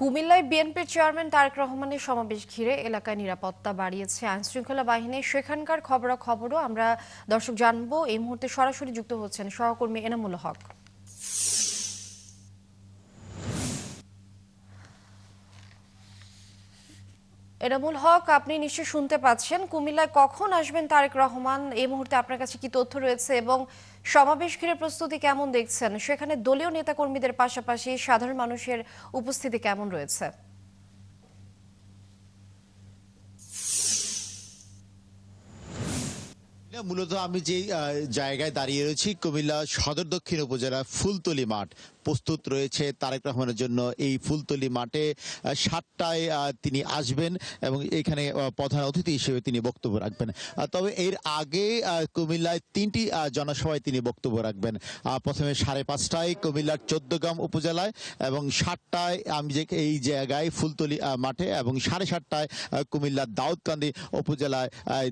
কুমিল্লায় বিএনপির চেয়ারম্যান তারেক রহমানের সমাবেশ ঘিরে এলাকায় নিরাপত্তা বাড়িয়েছে আইনশৃঙ্খলা বাহিনী। সেখানকার খবরাখবরও আমরা দর্শক জানবো। এই মুহূর্তে সরাসরি যুক্ত হচ্ছেন সহকর্মী এনামুল হক। এনামুল হক, আপনি নিশ্চয়ই শুনতে পাচ্ছেন। কুমিল্লায় কখন আসবেন তারেক রহমান, এই মুহূর্তে আপনার কাছে কি তথ্য রয়েছে এবং সমাবেশ ঘিরে প্রস্তুতি কেমন দেখছেন? সেখানে দলীয় নেতাকর্মীদের পাশাপাশি সাধারণ মানুষের উপস্থিতি কেমন রয়েছে? মূলত আমি যে জায়গায় দাঁড়িয়ে রয়েছি কুমিল্লা সদর দক্ষিণ উপজেলা ফুলতলি মাঠ প্রস্তুত রয়েছে তারেক রহমানের জন্য। এই ফুলতলি মাঠে ৭টায় তিনি আসবেন এবং এখানে প্রধান অতিথি হিসেবে তিনি বক্তব্য রাখবেন। তবে এর আগে কুমিল্লায় ৩টি জনসভায় তিনি বক্তব্য রাখবেন। প্রথমে ৫:৩০টায় কুমিল্লার ১৪গ্রাম উপজেলায় এবং ৭টায় আমি যে এই জায়গায় ফুলতলি মাঠে এবং ৭:৩০টায় কুমিল্লার দাউদকান্দি উপজেলায়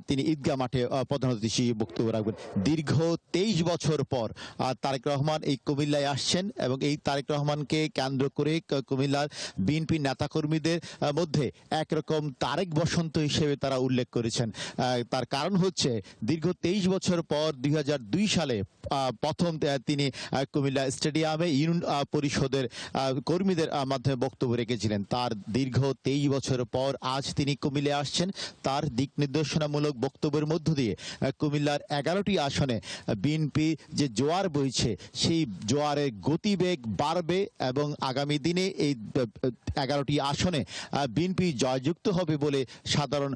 তিনি ঈদগাহ মাঠে প্রধান অতিথি হিসেবে বক্তব্য রাখবেন। দীর্ঘ ২৩ বছর পর তারেক রহমান এই কুমিল্লায় আসছেন এবং এই তারেক রহমানকে কেন্দ্র করে কুমিল্লার বিএনপি নেতাকর্মীদের মধ্যে একরকম তারেক বসন্ত হিসেবে তারা উল্লেখ করেছেন। তার কারণ হচ্ছে দীর্ঘ ২৩ বছর পর ২০০২ সালে প্রথম তিনি কুমিল্লা স্টেডিয়ামে ইউনিয়ন পরিষদের কর্মীদের মাধ্যমে বক্তব্য রেখেছিলেন। তার দীর্ঘ ২৩ বছর পর আজ তিনি কুমিল্লায় আসছেন। তার দিক নির্দেশনামূলক বক্তব্যের মধ্য দিয়ে কুমিল্লার ১১টি আসনে বিএনপি যে জোয়ার বইছে সেই জোয়ারের গতিবেগ বাড়বে এবং আগামী দিনে এই ১১টি আসনে বিএনপি জয়যুক্ত হবে বলে সাধারণ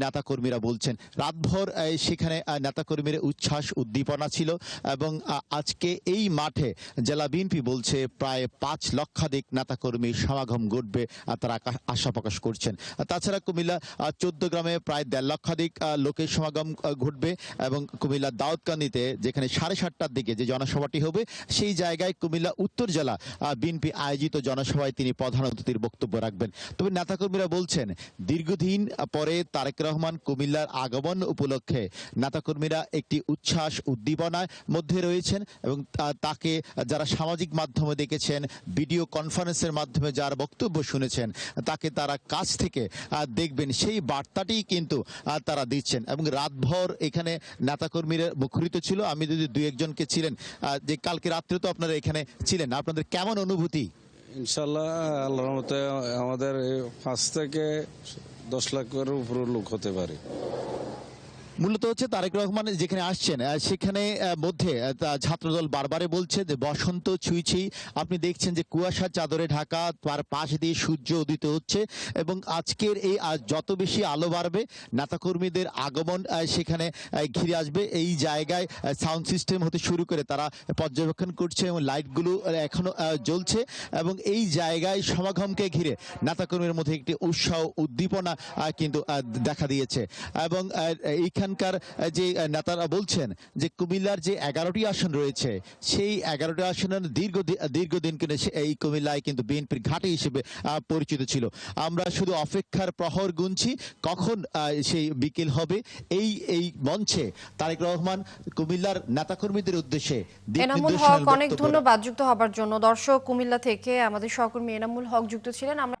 নেতাকর্মীরা বলছেন। রাতভর সেখানে নেতাকর্মীর উচ্ছ্বাস উদ্দীপনা ছিল এবং আজকে এই মাঠে জেলা বিএনপি বলছে প্রায় ৫ লক্ষাধিক নেতাকর্মীর সমাগম ঘটবে, তারা আশা প্রকাশ করছেন। তাছাড়া কুমিল্লা ১৪ গ্রামে প্রায় ১.৫ লক্ষাধিক লোকের সমাগম ঘটবে এবং কুমিল্লা দাউদকান্দিতে যেখানে ৭:৩০টার দিকে যে জনসভাটি হবে সেই জায়গায় কুমিল্লা উত্তর জেলা বিএনপি আয়োজিত জনসভায় তিনি প্রধান অতিথির বক্তব্য রাখবেন। তবে নেতাকর্মীরা বলছেন দীর্ঘদিন পরে তারেক রহমান কুমিল্লার আগমন উপলক্ষে নেতাকর্মীরা একটি উচ্ছ্বাস উদ্দীপনার মধ্যে রয়েছেন এবং তাকে যারা সামাজিক মাধ্যমে দেখেছেন, ভিডিও কনফারেন্সের মাধ্যমে যার বক্তব্য শুনেছেন, তাকে তারা কাছ থেকে দেখবেন সেই বার্তাটি কিন্তু তারা দিচ্ছেন এবং রাতভর এখানে নেতাকর্মীরা মুখরিত ছিল। আমি যদি দুই একজনকে ছিলেন যে কালকে রাত্রে তো আপনারা এখানে ছিলেন, আপনাদের কেমন অনুভূতি? ইনশাল্লাহ আল্লাহর রহমতে আমাদের ৫ থেকে ১০ লাখের উপরে লোক হতে পারে। মূলত হচ্ছে তারেক রহমান যেখানে আসছেন সেখানে মধ্যে ছাত্রদল বারবারে বলছে যে বসন্ত ছুঁইছেই। আপনি দেখছেন যে কুয়াশা চাদরে ঢাকা, তার পাশ দিয়ে সূর্য উদিত হচ্ছে এবং আজকের এই যত বেশি আলো বাড়বে নেতাকর্মীদের আগমন সেখানে ঘিরে আসবে। এই জায়গায় সাউন্ড সিস্টেম হতে শুরু করে তারা পর্যবেক্ষণ করছে এবং লাইটগুলো এখনো জ্বলছে এবং এই জায়গায় সমাগমকে ঘিরে নেতাকর্মীর মধ্যে একটি উৎসাহ উদ্দীপনা কিন্তু দেখা দিয়েছে এবং এইখানকার যে নেতারা বলছেন যে কুমিল্লার যে ১১টি আসন রয়েছে সেই ১১টি আসনের দীর্ঘদিন কিন্তু এই কুমিল্লায় কিন্তু বিএনপির ঘাঁটি হিসেবে পরিচিত ছিল। আমরা শুধু অপেক্ষার প্রহর গুনছি কখন সেই বিকেল হবে। এই মঞ্চে তারেক রহমান কুমিল্লার নেতাকর্মীদের উদ্দেশ্যে এনামুল হক, অনেক ধন্যবাদ যুক্ত হবার জন্য। দর্শক, কুমিল্লা থেকে আমাদের সহকর্মী এনামুল হক যুক্ত ছিলেন। আমরা